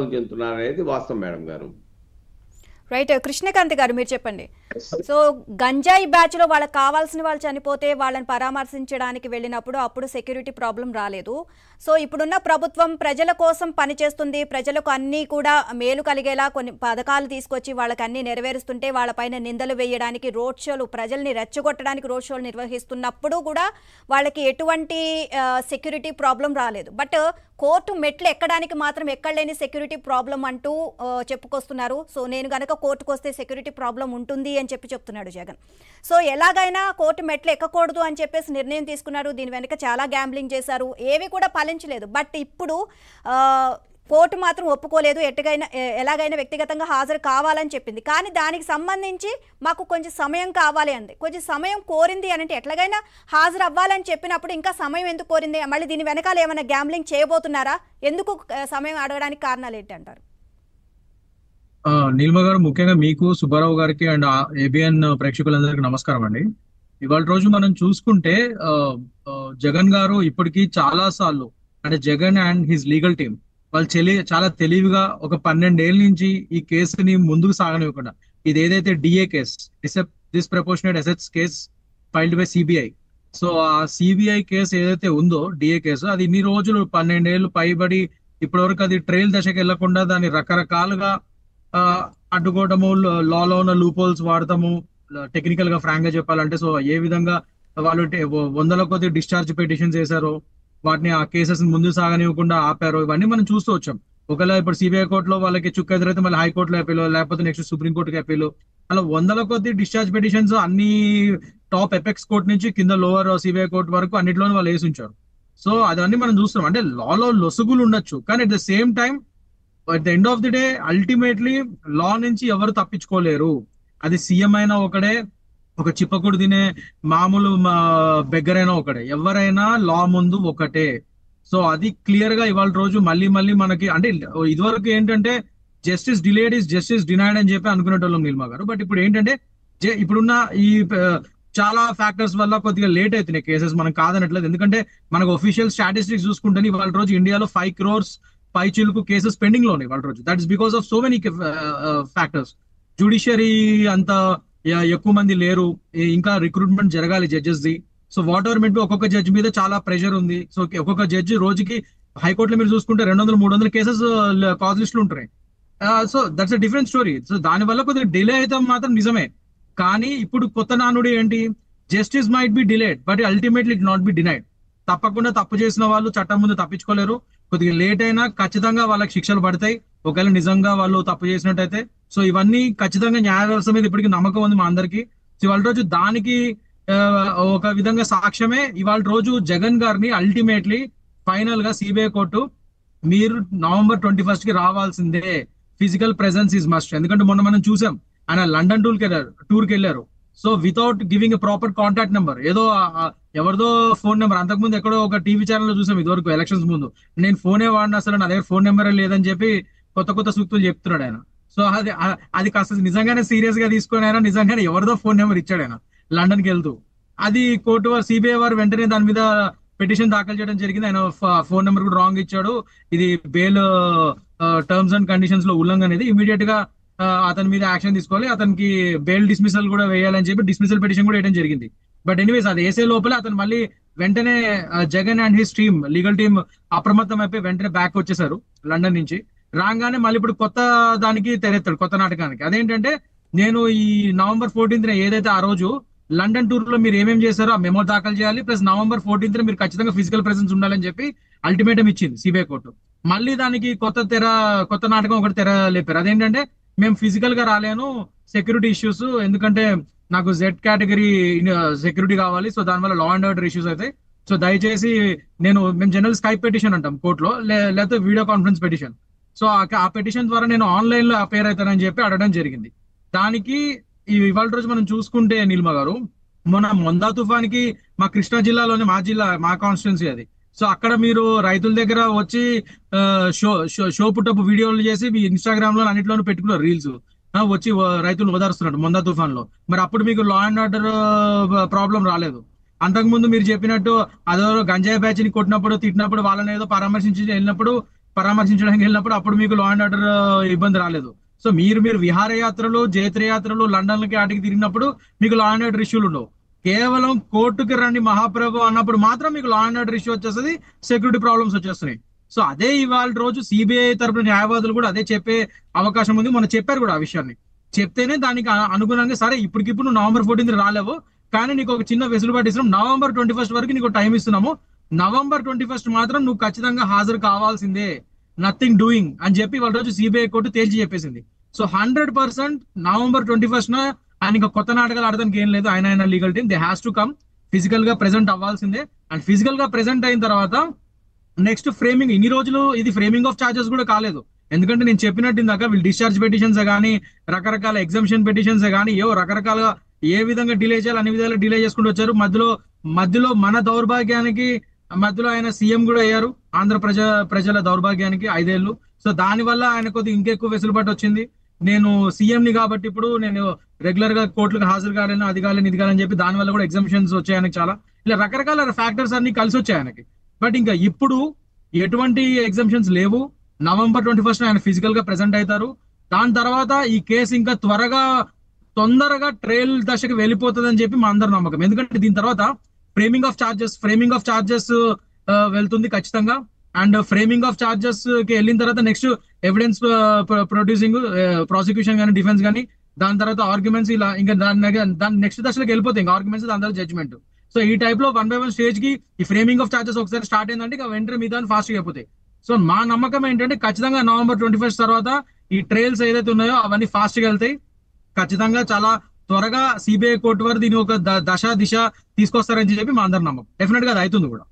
చెందుతున్నారనేది వాస్తవం మేడం గారు. రైట్. కృష్ణకాంత్ గారు మీరు చెప్పండి. సో గంజాయి బ్యాచ్లో వాళ్ళకి కావాల్సిన వాళ్ళు చనిపోతే వాళ్ళని పరామర్శించడానికి వెళ్ళినప్పుడు అప్పుడు సెక్యూరిటీ ప్రాబ్లం రాలేదు. సో ఇప్పుడున్న ప్రభుత్వం ప్రజల కోసం పనిచేస్తుంది, ప్రజలకు అన్నీ కూడా మేలు కలిగేలా కొన్ని పథకాలు తీసుకొచ్చి వాళ్ళకి అన్నీ నెరవేరుస్తుంటే వాళ్ళపైన నిందలు వేయడానికి రోడ్ షోలు, ప్రజల్ని రెచ్చగొట్టడానికి రోడ్ షోలు నిర్వహిస్తున్నప్పుడు కూడా వాళ్ళకి ఎటువంటి సెక్యూరిటీ ప్రాబ్లం రాలేదు. బట్ కోర్టు మెట్లు ఎక్కడానికి మాత్రం ఎక్కడలేని సెక్యూరిటీ ప్రాబ్లం అంటూ చెప్పుకొస్తున్నారు. సో నేను కనుక కోర్టుకు వస్తే సెక్యూరిటీ ప్రాబ్లం ఉంటుంది అని చెప్తున్నాడు జగన్. సో ఎలాగైనా కోర్టు మెట్లు ఎక్కకూడదు అని చెప్పేసి నిర్ణయం తీసుకున్నారు. దీని వెనుక చాలా గ్యాంబ్లింగ్ చేశారు, ఏవి కూడా ఫలించలేదు. బట్ ఇప్పుడు కోర్టు మాత్రం ఒప్పుకోలేదు, ఎలాగైనా వ్యక్తిగతంగా హాజరు కావాలని చెప్పింది. కానీ దానికి సంబంధించి మాకు కొంచెం సమయం కావాలి అంది. కొంచెం సమయం కోరింది అని అంటే ఎట్లాగైనా హాజరు అవ్వాలని చెప్పినప్పుడు ఇంకా సమయం ఎందుకు కోరింది? మళ్ళీ దీని వెనకాల ఏమైనా గ్యాంబ్లింగ్ చేయబోతున్నారా? ఎందుకు సమయం అడగడానికి కారణాలు ఏంటంటారు? నీలిమ గారు, ముఖ్యంగా మీకు, సుబ్బారావు గారికి అండ్ ఏబిఎన్ ప్రేక్షకులందరికీ నమస్కారం అండి. ఇవాళ రోజు మనం చూసుకుంటే జగన్ గారు ఇప్పటికీ చాలా సార్లు, అంటే Jagan and his legal team వాళ్ళు చాలా తెలివిగా ఒక 12 ఏళ్ళ నుంచి ఈ కేసుని ముందుకు సాగనివ్వకుండా, ఇది ఏదైతే DA case, disproportionate assets case filed by CBI, so ఆ సిబిఐ కేసు ఏదైతే ఉందో డిఏ కేసు, అది ఇన్ని రోజులు 12 ఏళ్ళు పైబడి ఇప్పటివరకు అది ట్రయల్ దశకి వెళ్లకుండా దాన్ని రకరకాలుగా అడ్డుకోవటము, లాలో ఉన్న లూపోల్స్ వాడతాము, టెక్నికల్ గా ఫ్రాంక్ గా చెప్పాలంటే. సో ఏ విధంగా వాళ్ళు వందల కొద్ది డిశ్చార్జ్ పిటిషన్స్ వేశారో వాటిని, ఆ కేసెస్ ముందు సాగనివ్వకుండా ఆపారు, ఇవన్నీ మనం చూస్తూ వచ్చాం. ఒకవేళ ఇప్పుడు సిబిఐ కోర్టులో వాళ్ళకి చుక్క ఎదురైతే మళ్ళీ హైకోర్టులో అప్పీలు, లేకపోతే నెక్స్ట్ సుప్రీంకోర్టుకి అప్పీలు, అలా వందల కొద్ది డిశ్చార్జ్ పిటిషన్స్ అన్ని టాప్ ఎపెక్స్ కోర్టు నుంచి కింద లోవర్ సిబిఐ కోర్టు వరకు అన్నింటిలోనూ వాళ్ళు వేసి ఉంచారు. సో అదన్నీ మనం చూస్తున్నాం. అంటే లాలో లొసుగులు ఉండొచ్చు, కానీ at the same time at the end of the day ultimately law నుంచి ఎవరు తప్పించుకోలేరు. అది సీఎం అయినా ఒకడే, ఒక చిప్పకుడు తినే మామూలు బెగ్గరైనా ఒకటే, ఎవరైనా లా ముందు ఒకటే. సో అది క్లియర్ గా ఇవాళ రోజు మళ్ళీ మనకి, అంటే ఇదివరకు ఏంటంటే justice delayed is justice denied అని చెప్పి అనుకునేటోళ్ళం నీలిమ గారు. బట్ ఇప్పుడు ఏంటంటే ఇప్పుడున్న ఈ చాలా ఫ్యాక్టర్స్ వల్ల కొద్దిగా లేట్ అవుతున్నాయి కేసెస్, మనం కాదనట్లేదు. ఎందుకంటే మనకు ఒఫీషియల్ స్టాటిస్టిక్స్ చూసుకుంటే ఇవాళ రోజు ఇండియాలో 5 crores పైచిలుకు కేసెస్ పెండింగ్ లో ఉన్నాయి వాళ్ళ రోజు. That is because of so many factors. Judiciary అంత ఎక్కువ మంది లేరు, ఇంకా రిక్రూట్మెంట్ జరగాలి judges the. So what ever meet ఒక్కొక్క జడ్జి మీద చాలా ప్రెషర్ ఉంది. సో ఒక్కొక్క జడ్జి రోజుకి హైకోర్టులో మీరు చూసుకుంటే 200-300 కేసెస్ కాజ్ లిస్టులు ఉంటాయి. So that's a different story. So దాని వల్ల కొద్దిగా డిలే అయితే మాత్రం నిజమే. కానీ ఇప్పుడు కొత్త నానుడి ఏంటి, justice might be delayed but ultimately it not be denied. తప్పకుండా తప్పు చేసిన వాళ్ళు చట్టం ముందు తప్పించుకోలేరు. కొద్దిగా లేట్ అయినా ఖచ్చితంగా వాళ్ళకి శిక్షలు పడతాయి ఒకవేళ నిజంగా వాళ్ళు తప్పు చేసినట్టయితే. సో ఇవన్నీ ఖచ్చితంగా న్యాయ వ్యవస్థ మీద ఇప్పటికీ నమ్మకం ఉంది మా అందరికి. సో ఇవాళ రోజు దానికి ఒక విధంగా సాక్ష్యమే ఇవాళ రోజు జగన్ గారిని అల్టిమేట్లీ ఫైనల్ గా సిబిఐ కోర్టు మీరు November 21st కి రావాల్సిందే, ఫిజికల్ ప్రెసెన్స్ ఈజ్ మస్ట్. ఎందుకంటే మొన్న మనం చూసాం ఆయన లండన్ టూర్కి వెళ్ళారు. So without giving a proper contact number, ఏదో ఎవరిదో ఫోన్ నెంబర్, అంతకుముందు ఎక్కడో ఒక టీవీ ఛానల్ లో చూసాం ఇదివరకు ఎలక్షన్స్ ముందు, నేను ఫోనే వాడిన, అసలు నా దగ్గర ఫోన్ నెంబరే లేదని చెప్పి కొత్త సూక్తులు చెప్తున్నాడు ఆయన. సో అది కాస్త నిజంగానే సీరియస్ గా తీసుకొని ఆయన నిజంగానే ఎవరిదో ఫోన్ నెంబర్ ఇచ్చాడు ఆయన లండన్ కి వెళ్తూ. అది కోర్టు వారు, సిబిఐ వారు వెంటనే దాని మీద పిటిషన్ దాఖలు చేయడం జరిగింది. ఆయన ఫోన్ నెంబర్ కూడా రాంగ్ ఇచ్చాడు, ఇది బెయిల్ టర్మ్స్ అండ్ కండిషన్స్ లో ఉల్లంఘన, అనేది ఇమీడియట్ గా అతని మీద యాక్షన్ తీసుకోవాలి, అతనికి బెయిల్ డిస్మిసల్ కూడా వేయాలని చెప్పి డిస్మిసల్ పిటిషన్ కూడా వేయడం జరిగింది. బట్ ఎనీవేస్ అది వేసే లోపల అతను మళ్ళీ వెంటనే Jagan and his team, legal team అప్రమత్తం అయిపోయి వెంటనే బ్యాక్ వచ్చేసారు లండన్ నుంచి. రాగానే మళ్ళీ ఇప్పుడు కొత్త దానికి తెరెత్తాడు, కొత్త నాటకానికి. అదేంటంటే నేను ఈ November 14th ఏదైతే ఆ రోజు లండన్ టూర్ లో మీరు ఏమేమి చేశారో ఆ మెమో దాఖలు చేయాలి, ప్లస్ November 14th మీరు ఖచ్చితంగా ఫిజికల్ ప్రెసెన్స్ ఉండాలని చెప్పి అల్టిమేటం ఇచ్చింది సిబిఐ కోర్టు. మళ్ళీ దానికి కొత్త నాటకం ఒకటి తెర లేపారు. అదేంటంటే మేము ఫిజికల్ గా రాలేను, సెక్యూరిటీ ఇష్యూస్, ఎందుకంటే నాకు జెడ్ కేటగిరీ సెక్యూరిటీ కావాలి, సో దానివల్ల లా అండ్ ఆర్డర్ ఇష్యూస్ అయితే, సో దయచేసి మేము జనరల్ స్కైప్ పిటిషన్ అంటాం కోర్టులో, లేకపోతే వీడియో కాన్ఫరెన్స్ పిటిషన్. సో ఆ పిటిషన్ ద్వారా నేను ఆన్లైన్ లో అపేర్ అవుతానని చెప్పి అడగడం జరిగింది. దానికి ఇవాళ రోజు మనం చూసుకుంటే నీలిమ గారు, మొందా తుఫాన్కి మా కృష్ణా జిల్లాలోనే, మా కాన్స్టిట్యున్సీ అది. సో అక్కడ మీరు రైతుల దగ్గర వచ్చి షో పుట్టపు వీడియోలు చేసి మీ ఇన్స్టాగ్రామ్ లో అన్నింటిలోనూ పెట్టుకున్నారు రీల్స్, వచ్చి రైతులు ఓదారుస్తున్నారు మొందా తుఫాన్ లో. మరి అప్పుడు మీకు లా అండ్ ఆర్డర్ ప్రాబ్లం రాలేదు. అంతకుముందు మీరు చెప్పినట్టు అదో గంజాయి బ్యాచ్ ని కొట్టినప్పుడు తిట్టినప్పుడు వాళ్ళని ఏదో పరామర్శించి వెళ్ళినప్పుడు పరామర్శించడానికి వెళ్ళినప్పుడు అప్పుడు మీకు లా అండ్ ఆర్డర్ ఇబ్బంది రాలేదు. సో మీరు విహారయాత్రలు, జైత్రయాత్రలు, లండన్లకి వాటికి తిరిగినప్పుడు మీకు లా అండ్ ఆర్డర్ ఇష్యూలు ఉండవు. కేవలం కోర్టుకి రండి మహాప్రభు అన్నప్పుడు మాత్రం మీకు లా అండ్ ఆర్డర్ ఇష్యూ వచ్చేస్తుంది, సెక్యూరిటీ ప్రాబ్లమ్స్ వచ్చేస్తున్నాయి. సో అదే ఇవాళ రోజు సిబిఐ తరపున న్యాయవాదులు కూడా అదే చెప్పే అవకాశం ఉంది. మొన్న చెప్పారు కూడా ఆ విషయాన్ని. చెప్తేనే దానికి అనుగుణంగా సరే ఇప్పటికిప్పుడు నువ్వు November 14 రాలేవు, కానీ నీకు ఒక చిన్న వెసులుబాటు ఇస్తున్నాం, November 21 వరకు నీకు టైం ఇస్తున్నాము, November 21 మాత్రం నువ్వు ఖచ్చితంగా హాజరు కావాల్సిందే, నథింగ్ డూయింగ్ అని చెప్పి వాళ్ళ రోజు సిబిఐ కోర్టు తేల్చి చెప్పేసింది. సో 100% November 21 ఆయన ఇంకా కొత్త నాటకాలు ఆడడానికి ఏం లేదు. ఆయన legal team they has to come, physical గా ప్రెసెంట్ అవ్వాల్సిందే. అండ్ ఫిజికల్ గా ప్రెసెంట్ అయిన తర్వాత నెక్స్ట్ ఫ్రేమింగ్, ఇన్ని రోజులు ఇది ఫ్రేమింగ్ ఆఫ్ చార్జెస్ కూడా కాలేదు. ఎందుకంటే నేను చెప్పినట్టు ఇందాక వీళ్ళు డిశ్చార్జ్ పిటిషన్స్ కానీ, రకరకాల ఎగ్జామ్షన్ పిటిషన్స్ కానీ, రకరకాలుగా ఏ విధంగా డిలే చేయాలి అన్ని విధాలు డిలే చేసుకుంటూ వచ్చారు. మధ్యలో మన దౌర్భాగ్యానికి మధ్యలో ఆయన సీఎం కూడా అయ్యారు, ఆంధ్ర ప్రజల దౌర్భాగ్యానికి 5 ఏళ్ళు. సో దానివల్ల ఆయన కొద్దిగా ఇంకెక్కువ వెసులుబాటు వచ్చింది. నేను సీఎంని కాబట్టి ఇప్పుడు నేను రెగ్యులర్ గా కోర్టులకు హాజరు కాలేను, అది కాలేను, ఇది కాలని చెప్పి దానివల్ల కూడా ఎగ్జామ్షన్స్ వచ్చాయి ఆయనకి. చాలా ఇలా రకరకాల ఫ్యాక్టర్స్ అన్ని కలిసి వచ్చాయి ఆయనకి. బట్ ఇంకా ఇప్పుడు ఎటువంటి ఎగ్జామ్షన్స్ లేవు. November 21 ఆయన ఫిజికల్ గా ప్రెసెంట్ అవుతారు. దాని తర్వాత ఈ కేసు ఇంకా తొందరగా ట్రయల్ దశకి వెళ్ళిపోతుంది అని చెప్పి మా అందరి నమ్మకం. ఎందుకంటే దీని తర్వాత ఫ్రేమింగ్ ఆఫ్ చార్జెస్ వెళ్తుంది ఖచ్చితంగా. అండ్ ఫ్రేమింగ్ ఆఫ్ చార్జెస్ కి వెళ్ళిన తర్వాత నెక్స్ట్ ఎవిడెన్స్ ప్రొడ్యూసింగ్, ప్రాసిక్యూషన్ కానీ, డిఫెన్స్ కానీ, దాని తర్వాత ఆర్గ్యుమెంట్స్, ఇలా ఇంకా దాని నెక్స్ట్ దశలోకి వెళ్ళిపోతాయి ఇంకా ఆర్గ్యుమెంట్స్, దాని తర్వాత జడ్జ్మెంట్. సో ఈ టైప్ లో 1 by 1 స్టేజ్ కి ఈ ఫ్రేమింగ్ ఆఫ్ చార్జెస్ ఒకసారి స్టార్ట్ అయిందంటే ఇక వెంటనే మీద ఫాస్ట్ గా అయిపోతాయి. సో మా నమ్మకం ఏంటంటే ఖచ్చితంగా November 21 తర్వాత ఈ ట్రయల్స్ ఏదైతే ఉన్నాయో అవన్నీ ఫాస్ట్ గా వెళ్తాయి. ఖచ్చితంగా చాలా త్వరగా సిబిఐ కోర్టు వారు దీని ఒక దిశ తీసుకొస్తారని చెప్పి మా అందరి నమ్మకం. డెఫినెట్ గా అది అవుతుంది కూడా.